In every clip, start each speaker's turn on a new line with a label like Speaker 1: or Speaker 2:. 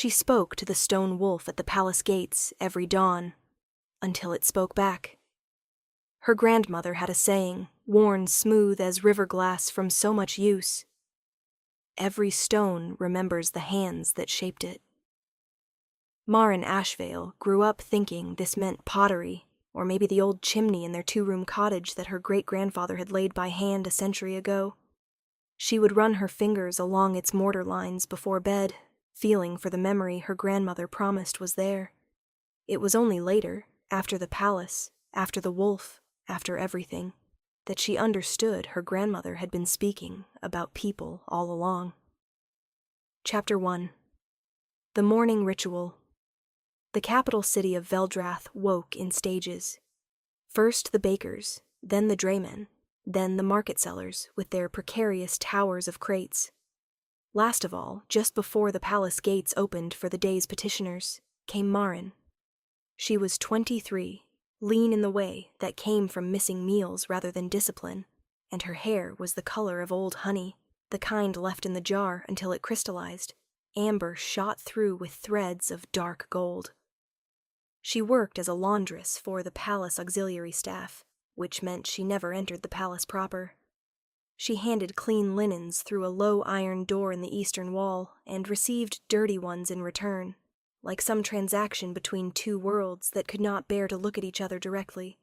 Speaker 1: She spoke to the stone wolf at the palace gates every dawn, until it spoke back. Her grandmother had a saying, worn smooth as river glass from so much use: every stone remembers the hands that shaped it. Maren Ashvale grew up thinking this meant pottery, or maybe the old chimney in their 2-room cottage that her great-grandfather had laid by hand a century ago. She would run her fingers along its mortar lines before bed, feeling for the memory her grandmother promised was there. It was only later, after the palace, after the wolf, after everything, that she understood her grandmother had been speaking about people all along. Chapter 1. The Morning Ritual. The capital city of Veldrath woke in stages. First the bakers, then the draymen, then the market sellers with their precarious towers of crates. Last of all, just before the palace gates opened for the day's petitioners, came Maren. She was 23, lean in the way that came from missing meals rather than discipline, and her hair was the color of old honey, the kind left in the jar until it crystallized, amber shot through with threads of dark gold. She worked as a laundress for the palace auxiliary staff, which meant she never entered the palace proper. She handed clean linens through a low iron door in the eastern wall and received dirty ones in return, like some transaction between two worlds that could not bear to look at each other directly.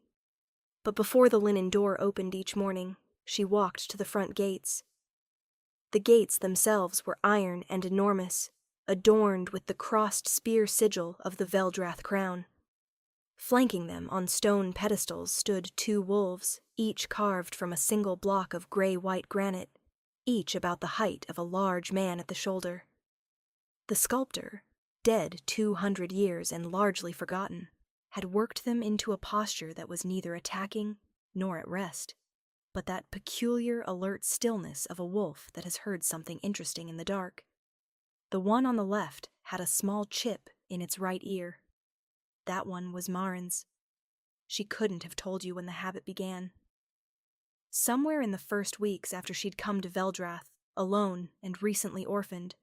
Speaker 1: But before the linen door opened each morning, she walked to the front gates. The gates themselves were iron and enormous, adorned with the crossed spear sigil of the Veldrath crown. Flanking them on stone pedestals stood 2 wolves, each carved from a single block of gray-white granite, each about the height of a large man at the shoulder. The sculptor, dead 200 years and largely forgotten, had worked them into a posture that was neither attacking nor at rest, but that peculiar alert stillness of a wolf that has heard something interesting in the dark. The one on the left had a small chip in its right ear. That one was Maren's. She couldn't have told you when the habit began. Somewhere in the first weeks after she'd come to Veldrath, alone and recently orphaned,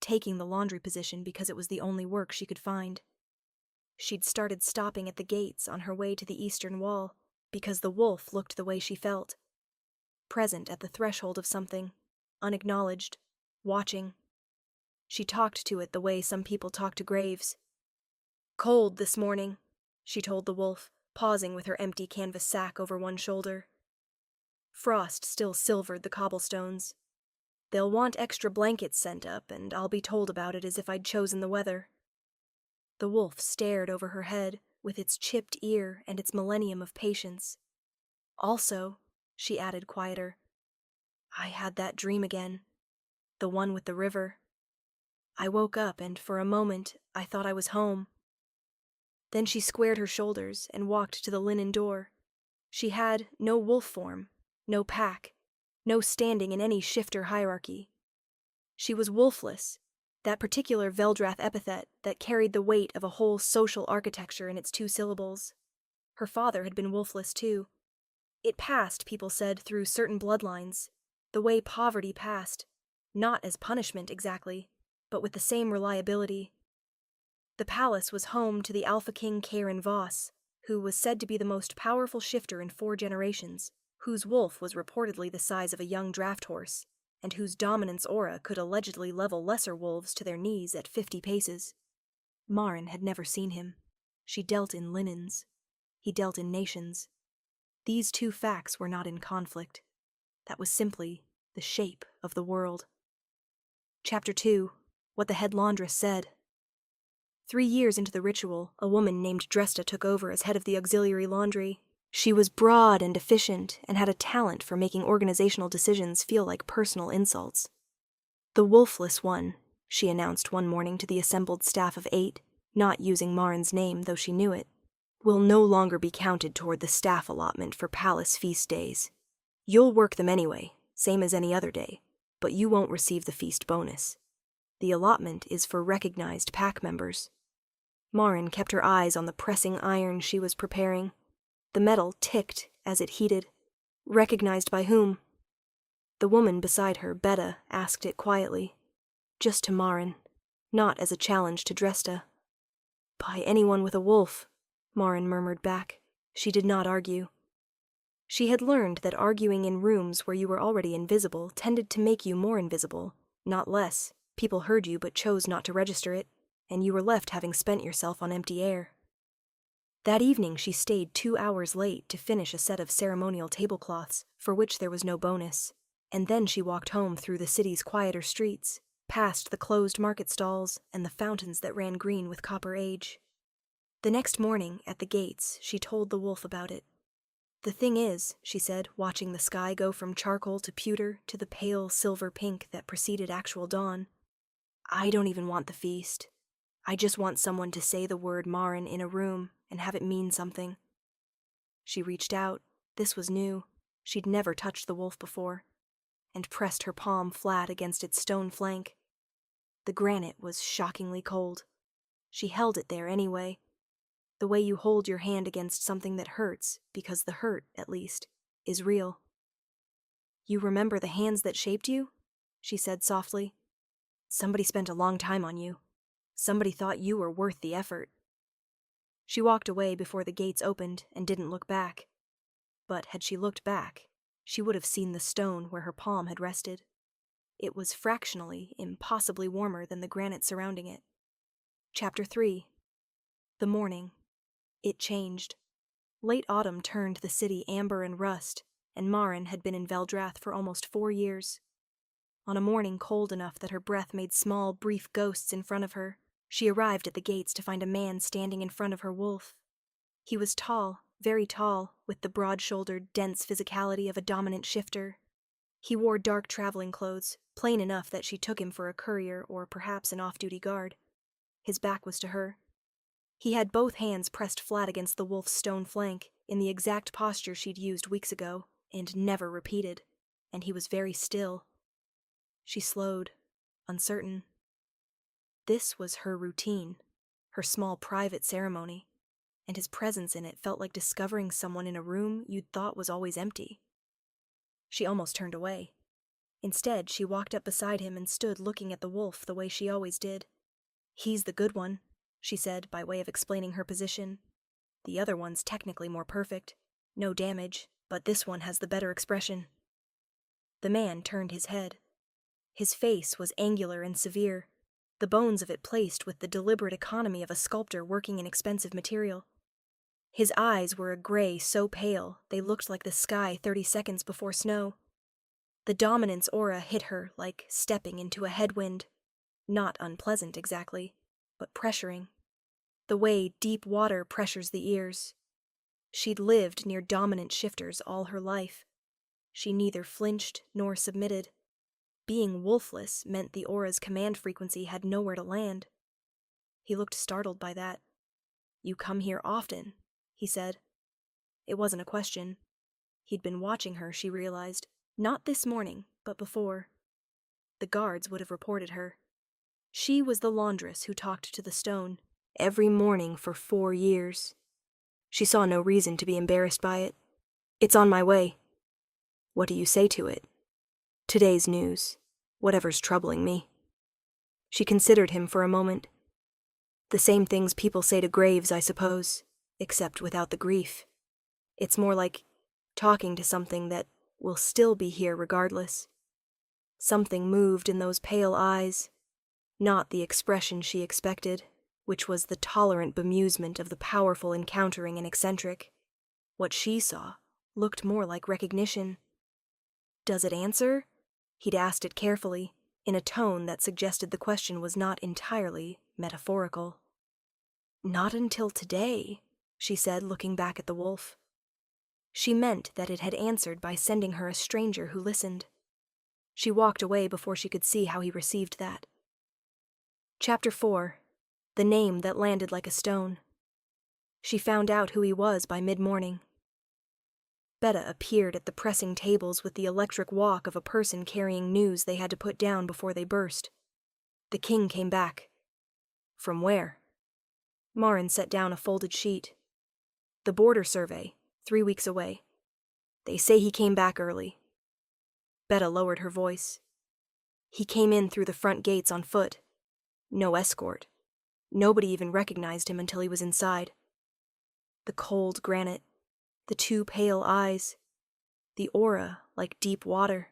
Speaker 1: taking the laundry position because it was the only work she could find. She'd started stopping at the gates on her way to the eastern wall because the wolf looked the way she felt. Present at the threshold of something, unacknowledged, watching. She talked to it the way some people talk to graves. "Cold this morning," she told the wolf, pausing with her empty canvas sack over one shoulder. Frost still silvered the cobblestones. "They'll want extra blankets sent up, and I'll be told about it as if I'd chosen the weather." The wolf stared over her head, with its chipped ear and its millennium of patience. "Also," she added quieter, "I had that dream again. The one with the river. I woke up, and for a moment I thought I was home." Then she squared her shoulders and walked to the linen door. She had no wolf form, no pack, no standing in any shifter hierarchy. She was wolfless, that particular Veldrath epithet that carried the weight of a whole social architecture in its 2 syllables. Her father had been wolfless too. It passed, people said, through certain bloodlines, the way poverty passed, not as punishment exactly, but with the same reliability. The palace was home to the Alpha King Karen Voss, who was said to be the most powerful shifter in 4 generations, whose wolf was reportedly the size of a young draft horse, and whose dominance aura could allegedly level lesser wolves to their knees at 50 paces. Maren had never seen him. She dealt in linens. He dealt in nations. These 2 facts were not in conflict. That was simply the shape of the world. Chapter 2. What the head laundress said. 3 years into the ritual, a woman named Dresta took over as head of the auxiliary laundry. She was broad and efficient and had a talent for making organizational decisions feel like personal insults. "The wolfless one," she announced one morning to the assembled staff of 8, not using Maren's name though she knew it, "will no longer be counted toward the staff allotment for palace feast days. You'll work them anyway, same as any other day, but you won't receive the feast bonus. The allotment is for recognized pack members." Maren kept her eyes on the pressing iron she was preparing. The metal ticked as it heated. Recognized by whom? The woman beside her, Betta, asked it quietly. "Just to Maren. not as a challenge to Dresta. "By anyone with a wolf," Marin murmured back. She did not argue. She had learned that arguing in rooms where you were already invisible tended to make you more invisible, not less. People heard you but chose not to register it, and you were left having spent yourself on empty air. That evening she stayed 2 hours late to finish a set of ceremonial tablecloths, for which there was no bonus, and then she walked home through the city's quieter streets, past the closed market stalls and the fountains that ran green with copper age. The next morning, at the gates, she told the wolf about it. "The thing is," she said, watching the sky go from charcoal to pewter to the pale silver pink that preceded actual dawn, "I don't even want the feast. I just want someone to say the word Marin in a room and have it mean something." She reached out. This was new. She'd never touched the wolf before, and pressed her palm flat against its stone flank. The granite was shockingly cold. She held it there anyway. The way you hold your hand against something that hurts, because the hurt, at least, is real. "You remember the hands that shaped you?" she said softly. "Somebody spent a long time on you. Somebody thought you were worth the effort." She walked away before the gates opened and didn't look back. But had she looked back, she would have seen the stone where her palm had rested. It was fractionally, impossibly warmer than the granite surrounding it. Chapter 3. The morning. It changed. Late autumn turned the city amber and rust, and Marin had been in Veldrath for almost 4 years. On a morning cold enough that her breath made small, brief ghosts in front of her, she arrived at the gates to find a man standing in front of her wolf. He was tall, very tall, with the broad-shouldered, dense physicality of a dominant shifter. He wore dark traveling clothes, plain enough that she took him for a courier or perhaps an off-duty guard. His back was to her. He had both hands pressed flat against the wolf's stone flank, in the exact posture she'd used weeks ago, and never repeated, and he was very still. She slowed, uncertain. This was her routine, her small private ceremony, and his presence in it felt like discovering someone in a room you'd thought was always empty. She almost turned away. Instead, she walked up beside him and stood looking at the wolf the way she always did. "He's the good one," she said by way of explaining her position. "The other one's technically more perfect. No damage, but this one has the better expression." The man turned his head. His face was angular and severe, the bones of it placed with the deliberate economy of a sculptor working in expensive material. His eyes were a gray so pale they looked like the sky 30 seconds before snow. The dominance aura hit her like stepping into a headwind. Not unpleasant exactly, but pressuring. The way deep water pressures the ears. She'd lived near dominant shifters all her life. She neither flinched nor submitted. Being wolfless meant the aura's command frequency had nowhere to land. He looked startled by that. "You come here often," he said. It wasn't a question. He'd been watching her, she realized. Not this morning, but before. The guards would have reported her. She was the laundress who talked to the stone, every morning for 4 years. She saw no reason to be embarrassed by it. "It's on my way." "What do you say to it?" "Today's news. Whatever's troubling me." She considered him for a moment. "The same things people say to graves, I suppose, except without the grief. It's more like talking to something that will still be here regardless." Something moved in those pale eyes. Not the expression she expected, which was the tolerant bemusement of the powerful encountering an eccentric. What she saw looked more like recognition. "Does it answer?" He'd asked it carefully, in a tone that suggested the question was not entirely metaphorical. "Not until today," she said, looking back at the wolf. She meant that it had answered by sending her a stranger who listened. She walked away before she could see how he received that. Chapter 4. The name that landed like a stone. She found out who he was by mid-morning. Betta appeared at the pressing tables with the electric walk of a person carrying news they had to put down before they burst. The king came back. "From where?" Marin set down a folded sheet. "The border survey, 3 weeks away. They say he came back early." Betta lowered her voice. "He came in through the front gates on foot. No escort. Nobody even recognized him until he was inside. The cold granite, the two pale eyes, the aura like deep water.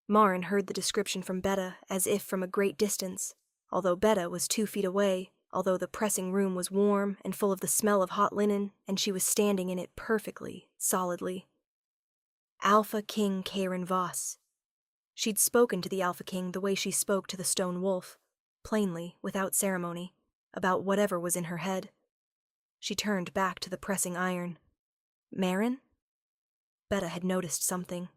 Speaker 1: Maren heard the description from Betta as if from a great distance, although Betta was 2 feet away, although the pressing room was warm and full of the smell of hot linen, and she was standing in it perfectly, solidly. Alpha King Karen Voss. She'd spoken to the Alpha King the way she spoke to the stone wolf, plainly, without ceremony, about whatever was in her head. She turned back to the pressing iron. Maren? Betta had noticed something.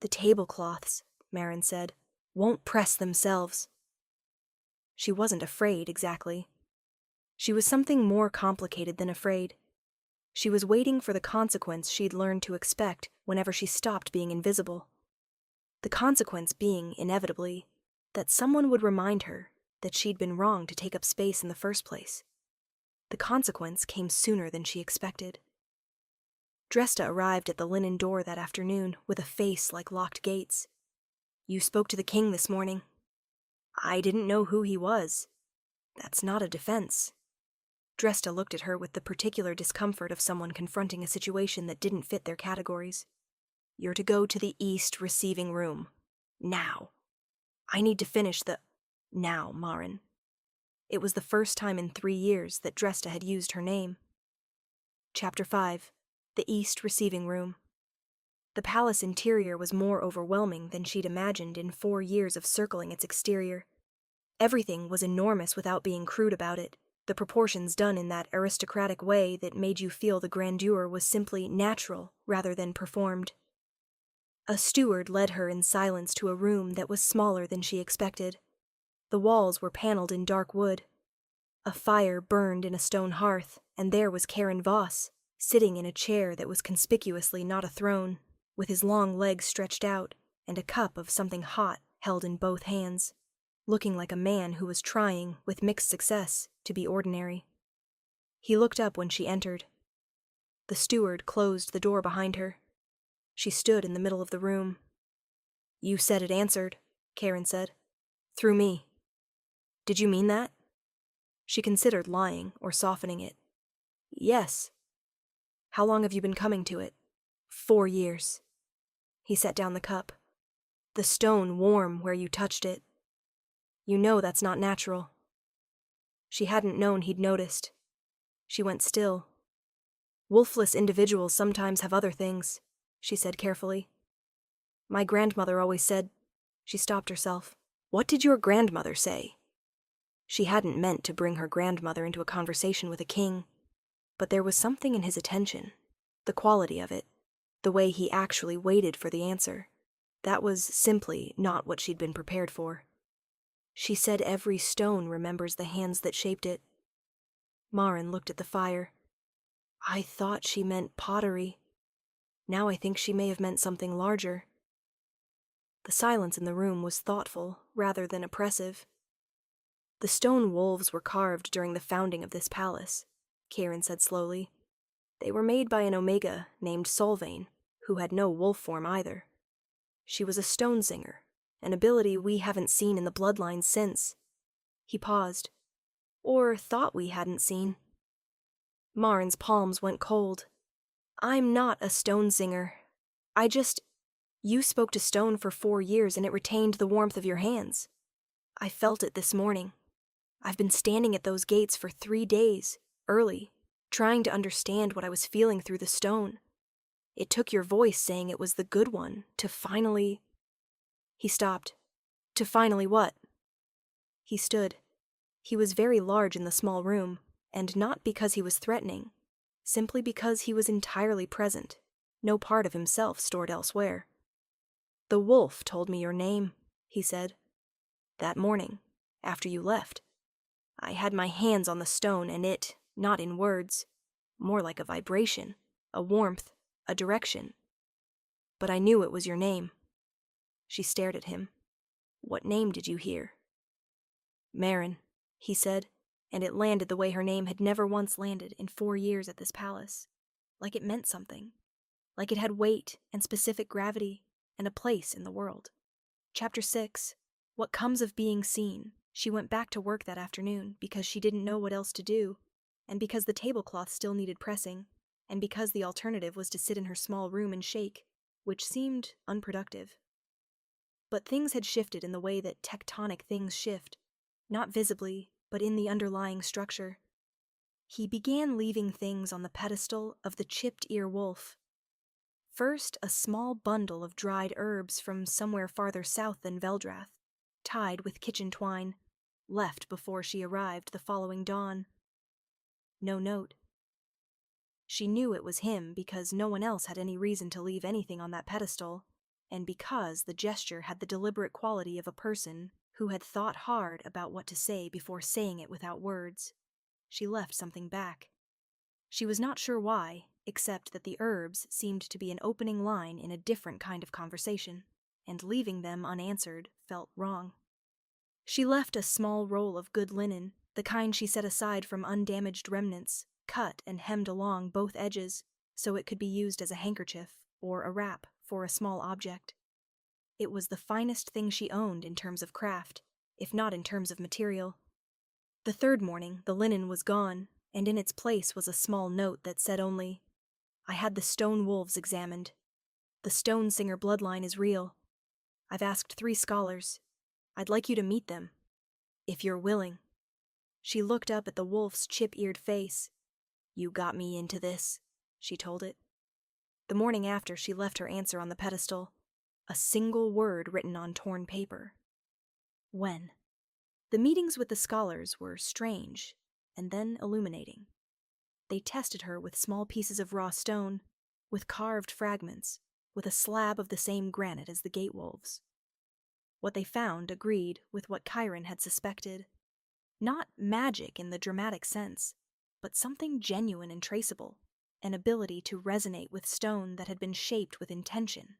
Speaker 1: The tablecloths, Maren said, won't press themselves. She wasn't afraid, exactly. She was something more complicated than afraid. She was waiting for the consequence she'd learned to expect whenever she stopped being invisible. The consequence being, inevitably, that someone would remind her that she'd been wrong to take up space in the first place. The consequence came sooner than she expected. Dresta arrived at the linen door that afternoon with a face like locked gates. You spoke to the king this morning. I didn't know who he was. That's not a defense. Dresta looked at her with the particular discomfort of someone confronting a situation that didn't fit their categories. You're to go to the East receiving room. Now. I need to finish the... Now, Maren. It was the first time in 3 years that Dresta had used her name. Chapter 5. The East Receiving Room. The palace interior was more overwhelming than she'd imagined in 4 years of circling its exterior. Everything was enormous without being crude about it, the proportions done in that aristocratic way that made you feel the grandeur was simply natural rather than performed. A steward led her in silence to a room that was smaller than she expected. The walls were paneled in dark wood. A fire burned in a stone hearth, and there was Karen Voss, sitting in a chair that was conspicuously not a throne, with his long legs stretched out, and a cup of something hot held in both hands, looking like a man who was trying, with mixed success, to be ordinary. He looked up when she entered. The steward closed the door behind her. She stood in the middle of the room. You said it answered, Karen said. Through me. Did you mean that? She considered lying or softening it. Yes. How long have you been coming to it? 4 years. He set down the cup. The stone warm where you touched it. You know that's not natural. She hadn't known he'd noticed. She went still. Wolfless individuals sometimes have other things, she said carefully. My grandmother always said... She stopped herself. What did your grandmother say? She hadn't meant to bring her grandmother into a conversation with a king, but there was something in his attention, the quality of it, the way he actually waited for the answer. That was simply not what she'd been prepared for. She said every stone remembers the hands that shaped it. Maren looked at the fire. I thought she meant pottery. Now I think she may have meant something larger. The silence in the room was thoughtful rather than oppressive. The stone wolves were carved during the founding of this palace, Karen said slowly. They were made by an Omega named Soulweaver, who had no wolf form either. She was a stone singer, an ability we haven't seen in the bloodline since. He paused. Or thought we hadn't seen. Maren's palms went cold. I'm not a stone singer. You spoke to stone for 4 years and it retained the warmth of your hands. I felt it this morning. I've been standing at those gates for 3 days, early, trying to understand what I was feeling through the stone. It took your voice saying it was the good one to finally... He stopped. To finally what? He stood. He was very large in the small room, and not because he was threatening, simply because he was entirely present, no part of himself stored elsewhere. The wolf told me your name, he said. That morning, after you left. I had my hands on the stone and it, not in words, more like a vibration, a warmth, a direction. But I knew it was your name. She stared at him. What name did you hear? Maren, he said, and it landed the way her name had never once landed in 4 years at this palace. Like it meant something. Like it had weight and specific gravity and a place in the world. Chapter 6. What Comes of Being Seen. She went back to work that afternoon because she didn't know what else to do, and because the tablecloth still needed pressing, and because the alternative was to sit in her small room and shake, which seemed unproductive. But things had shifted in the way that tectonic things shift, not visibly, but in the underlying structure. He began leaving things on the pedestal of the chipped-ear wolf. First, a small bundle of dried herbs from somewhere farther south than Veldrath, tied with kitchen twine, left before she arrived the following dawn. No note. She knew it was him because no one else had any reason to leave anything on that pedestal, and because the gesture had the deliberate quality of a person who had thought hard about what to say before saying it without words. She left something back. She was not sure why, except that the herbs seemed to be an opening line in a different kind of conversation, and leaving them unanswered felt wrong. She left a small roll of good linen, the kind she set aside from undamaged remnants, cut and hemmed along both edges, so it could be used as a handkerchief or a wrap for a small object. It was the finest thing she owned in terms of craft, if not in terms of material. The third morning, the linen was gone, and in its place was a small note that said only, "I had the stone wolves examined. The stone singer bloodline is real. I've asked 3 scholars. I'd like you to meet them, if you're willing." She looked up at the wolf's chip-eared face. "You got me into this," she told it. The morning after, she left her answer on the pedestal, a single word written on torn paper. When? The meetings with the scholars were strange, and then illuminating. They tested her with small pieces of raw stone, with carved fragments, with a slab of the same granite as the gate wolves. What they found agreed with what Chiron had suspected. Not magic in the dramatic sense, but something genuine and traceable, an ability to resonate with stone that had been shaped with intention,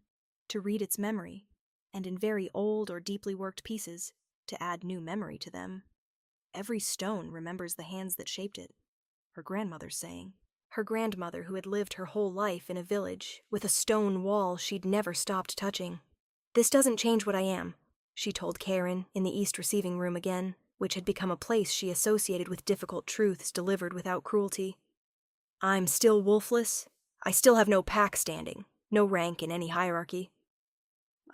Speaker 1: to read its memory, and in very old or deeply worked pieces, to add new memory to them. Every stone remembers the hands that shaped it, her grandmother's saying. Her grandmother who had lived her whole life in a village, with a stone wall she'd never stopped touching. "This doesn't change what I am," she told Karen in the East receiving room again, which had become a place she associated with difficult truths delivered without cruelty. "I'm still wolfless. I still have no pack standing, no rank in any hierarchy."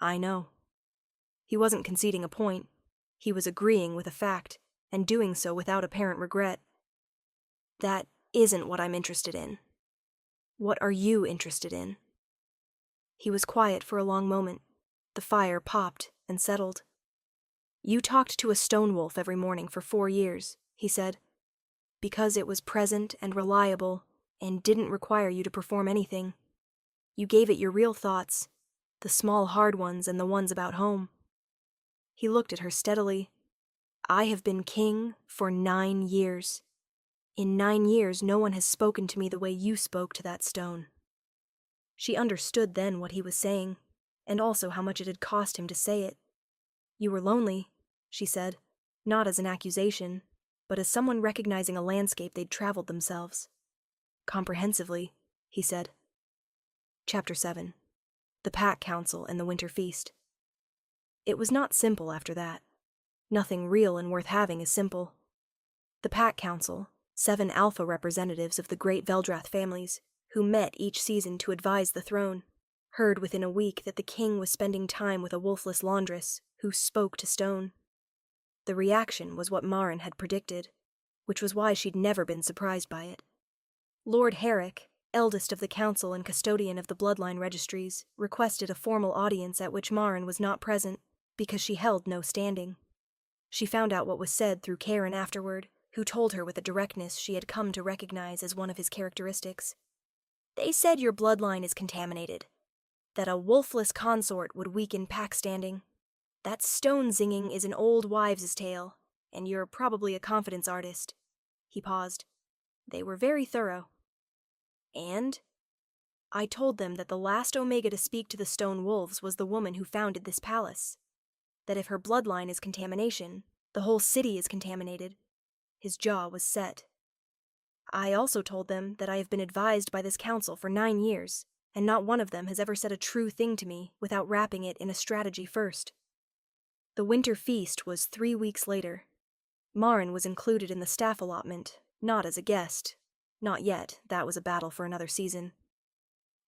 Speaker 1: "I know." He wasn't conceding a point. He was agreeing with a fact, and doing so without apparent regret. "That isn't what I'm interested in. What are you interested in?" He was quiet for a long moment. The fire popped and settled. "You talked to a stone wolf every morning for 4 years, he said, because it was present and reliable and didn't require you to perform anything. You gave it your real thoughts, the small hard ones and the ones about home." He looked at her steadily. "I have been king for 9 years. In 9 years, no one has spoken to me the way you spoke to that stone." She understood then what he was saying, and also how much it had cost him to say it. "You were lonely," she said, not as an accusation, but as someone recognizing a landscape they'd traveled themselves. "Comprehensively," he said. Chapter 7. The Pack Council and the Winter Feast. It was not simple after that. Nothing real and worth having is simple. The Pack Council, 7 alpha representatives of the great Veldrath families, who met each season to advise the throne, heard within a week that the king was spending time with a wolfless laundress who spoke to stone. The reaction was what Marin had predicted, which was why she'd never been surprised by it. Lord Herrick, eldest of the council and custodian of the bloodline registries, requested a formal audience at which Marin was not present, because she held no standing. She found out what was said through Karen afterward, who told her with a directness she had come to recognize as one of his characteristics. "They said your bloodline is contaminated, that a wolfless consort would weaken pack standing. That stone zinging is an old wives' tale, and you're probably a confidence artist." He paused. "They were very thorough." "And?" "I told them that the last Omega to speak to the stone wolves was the woman who founded this palace. That if her bloodline is contamination, the whole city is contaminated." His jaw was set. "I also told them that I have been advised by this council for 9 years, and not one of them has ever said a true thing to me without wrapping it in a strategy first." The winter feast was 3 weeks later, Maren was included in the staff allotment, not as a guest. Not yet, that was a battle for another season.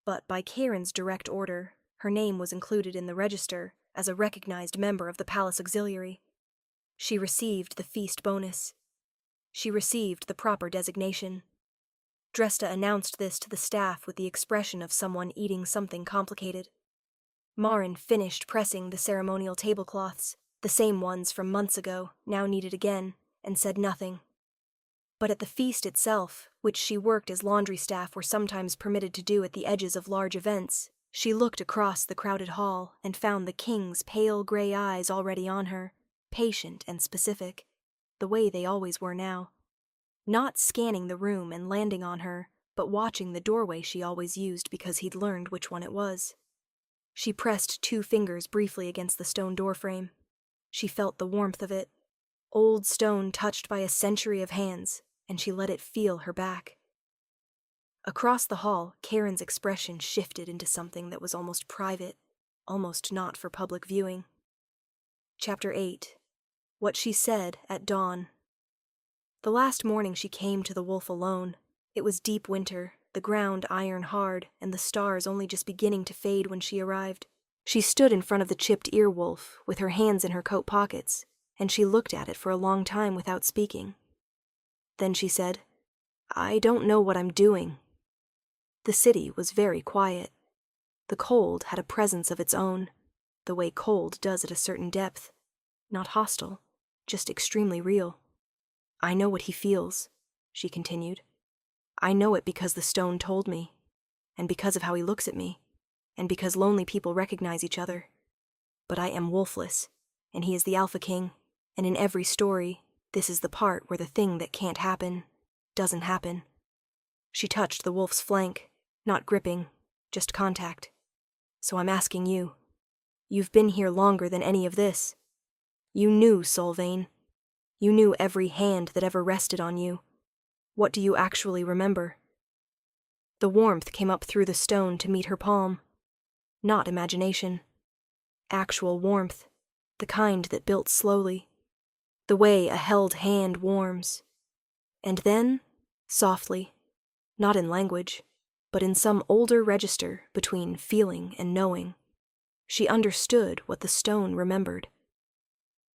Speaker 1: But by Karen's direct order, her name was included in the register as a recognized member of the Palace Auxiliary. She received the feast bonus. She received the proper designation. Dresta announced this to the staff with the expression of someone eating something complicated. Maren finished pressing the ceremonial tablecloths, the same ones from months ago, now needed again, and said nothing. But at the feast itself, which she worked as laundry staff were sometimes permitted to do at the edges of large events, she looked across the crowded hall and found the king's pale gray eyes already on her, patient and specific, the way they always were now. Not scanning the room and landing on her, but watching the doorway she always used because he'd learned which one it was. She pressed 2 fingers briefly against the stone doorframe. She felt the warmth of it, old stone touched by a century of hands, and she let it feel her back. Across the hall, Karen's expression shifted into something that was almost private, almost not for public viewing. Chapter 8. What She Said at Dawn. The last morning she came to the wolf alone. It was deep winter, the ground iron hard, and the stars only just beginning to fade when she arrived. She stood in front of the chipped ear wolf, with her hands in her coat pockets, and she looked at it for a long time without speaking. Then she said, "I don't know what I'm doing." The city was very quiet. The cold had a presence of its own, the way cold does at a certain depth. Not hostile, just extremely real. "I know what he feels," she continued. "I know it because the stone told me, and because of how he looks at me, and because lonely people recognize each other. But I am wolfless, and he is the Alpha King, and in every story, this is the part where the thing that can't happen doesn't happen." She touched the wolf's flank, not gripping, just contact. "So I'm asking you. You've been here longer than any of this. You knew Soulweaver. You knew every hand that ever rested on you. What do you actually remember?" The warmth came up through the stone to meet her palm. Not imagination. Actual warmth, the kind that built slowly, the way a held hand warms. And then, softly, not in language, but in some older register between feeling and knowing, she understood what the stone remembered.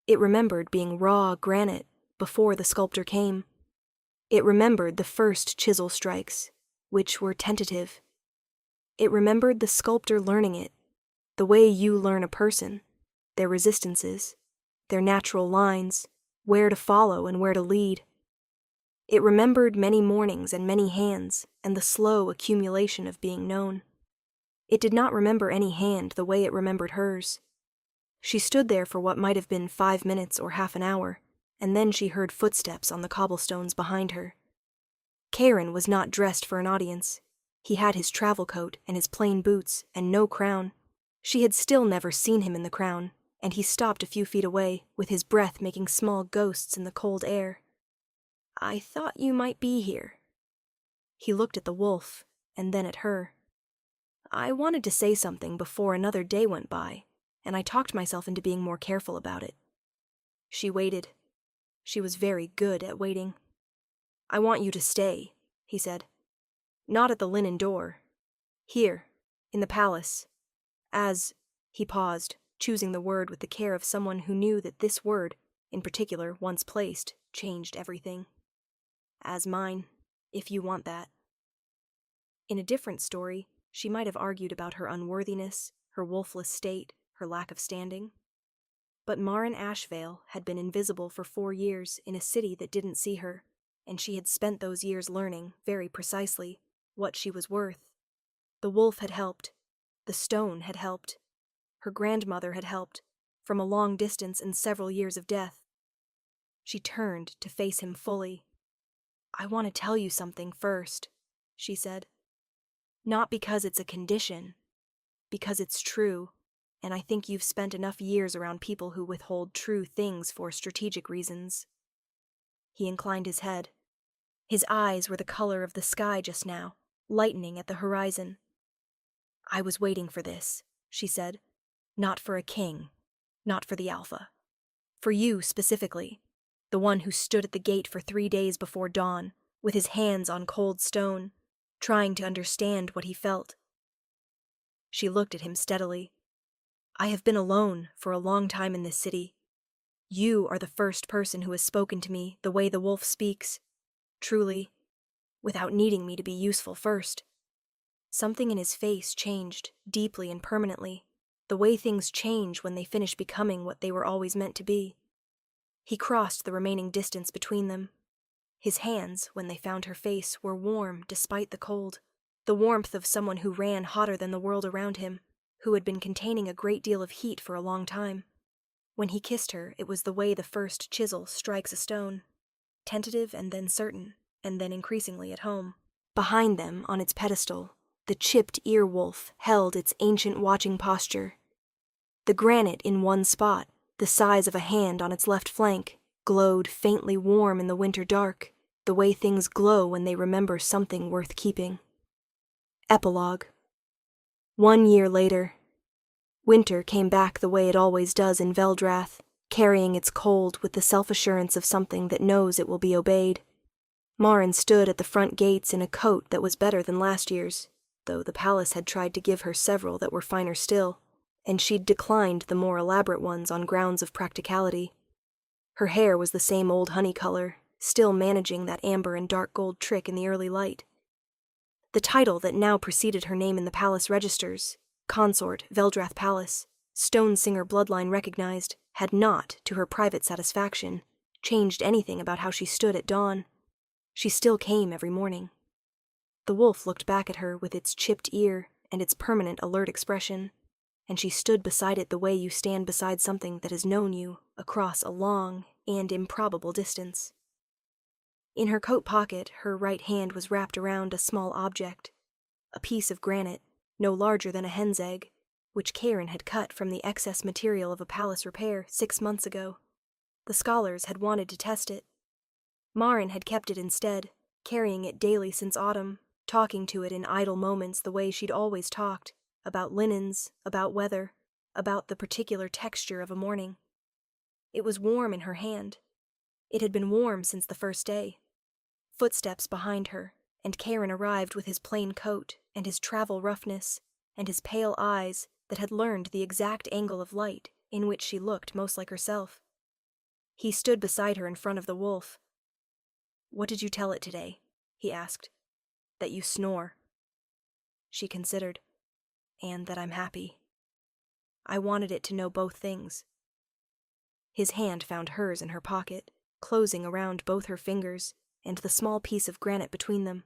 Speaker 1: It remembered being raw granite before the sculptor came. It remembered the first chisel strikes, which were tentative. It remembered the sculptor learning it, the way you learn a person, their resistances, their natural lines, where to follow and where to lead. It remembered many mornings and many hands, and the slow accumulation of being known. It did not remember any hand the way it remembered hers. She stood there for what might have been 5 minutes or half an hour, and then she heard footsteps on the cobblestones behind her. Karen was not dressed for an audience. He had his travel coat and his plain boots and no crown. She had still never seen him in the crown, and he stopped a few feet away, with his breath making small ghosts in the cold air. "I thought you might be here." He looked at the wolf, and then at her. "I wanted to say something before another day went by, and I talked myself into being more careful about it." She waited. She was very good at waiting. "I want you to stay," he said. "Not at the linen door. Here, in the palace. As—" he paused, choosing the word with the care of someone who knew that this word, in particular, once placed, changed everything. "As mine, if you want that." In a different story, she might have argued about her unworthiness, her wolfless state, her lack of standing. But Maren Ashvale had been invisible for 4 years in a city that didn't see her, and she had spent those years learning, very precisely, what she was worth. The wolf had helped. The stone had helped. Her grandmother had helped, from a long distance and several years of death. She turned to face him fully. "I want to tell you something first," she said. "Not because it's a condition, because it's true, and I think you've spent enough years around people who withhold true things for strategic reasons." He inclined his head. His eyes were the color of the sky just now, lightening at the horizon. "I was waiting for this," she said. "Not for a king, not for the Alpha. For you specifically, the one who stood at the gate for 3 days before dawn, with his hands on cold stone, trying to understand what he felt. She looked at him steadily. I have been alone for a long time in this city. You are the first person who has spoken to me the way the wolf speaks, truly, without needing me to be useful first. Something in his face changed, deeply and permanently, the way things change when they finish becoming what they were always meant to be. He crossed the remaining distance between them. His hands, when they found her face, were warm despite the cold, the warmth of someone who ran hotter than the world around him, who had been containing a great deal of heat for a long time. When he kissed her, it was the way the first chisel strikes a stone, tentative and then certain, and then increasingly at home. Behind them, on its pedestal, the chipped ear wolf held its ancient watching posture. The granite in one spot, the size of a hand on its left flank, glowed faintly warm in the winter dark, the way things glow when they remember something worth keeping. Epilogue. 1 year later. Winter came back the way it always does in Veldrath, carrying its cold with the self-assurance of something that knows it will be obeyed. Marin stood at the front gates in a coat that was better than last year's, though the palace had tried to give her several that were finer still, and she'd declined the more elaborate ones on grounds of practicality. Her hair was the same old honey color, still managing that amber and dark gold trick in the early light. The title that now preceded her name in the palace registers, Consort, Veldrath Palace, Stonesinger bloodline recognized, had not, to her private satisfaction, changed anything about how she stood at dawn. She still came every morning. The wolf looked back at her with its chipped ear and its permanent alert expression, and she stood beside it the way you stand beside something that has known you across a long and improbable distance. In her coat pocket, her right hand was wrapped around a small object, a piece of granite, no larger than a hen's egg, which Karen had cut from the excess material of a palace repair 6 months ago. The scholars had wanted to test it. Marin had kept it instead, carrying it daily since autumn, talking to it in idle moments the way she'd always talked, about linens, about weather, about the particular texture of a morning. It was warm in her hand. It had been warm since the first day. Footsteps behind her, and Karen arrived with his plain coat, and his travel roughness, and his pale eyes that had learned the exact angle of light in which she looked most like herself. He stood beside her in front of the wolf. "What did you tell it today?" he asked. "That you snore." She considered. "And that I'm happy. I wanted it to know both things." His hand found hers in her pocket, closing around both her fingers and the small piece of granite between them.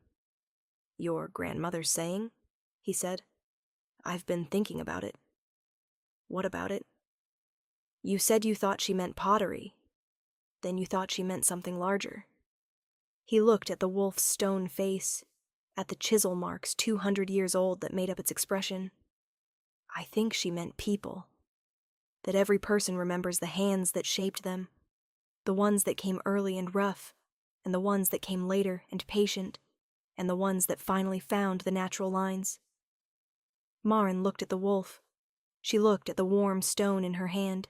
Speaker 1: "Your grandmother's saying?" he said. "I've been thinking about it." "What about it?" "You said you thought she meant pottery. Then you thought she meant something larger." He looked at the wolf's stone face, at the chisel marks 200 years old that made up its expression. "I think she meant people. That every person remembers the hands that shaped them, the ones that came early and rough, and the ones that came later and patient, and the ones that finally found the natural lines." Marin looked at the wolf. She looked at the warm stone in her hand.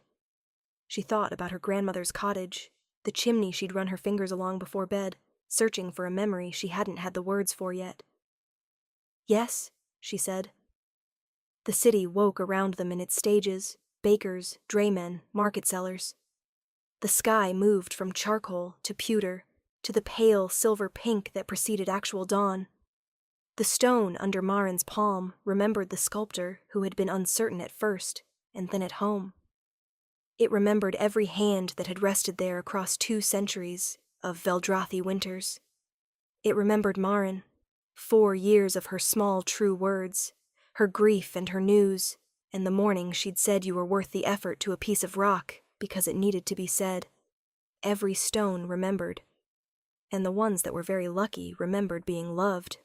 Speaker 1: She thought about her grandmother's cottage, the chimney she'd run her fingers along before bed, searching for a memory she hadn't had the words for yet. "Yes," she said. The city woke around them in its stages, bakers, draymen, market sellers. The sky moved from charcoal to pewter, to the pale silver pink that preceded actual dawn. The stone under Marin's palm remembered the sculptor who had been uncertain at first, and then at home. It remembered every hand that had rested there across 2 centuries of Veldrathi winters. It remembered Marin, 4 years of her small true words, her grief and her news, and the morning she'd said you were worth the effort to a piece of rock because it needed to be said. Every stone remembered. And the ones that were very lucky remembered being loved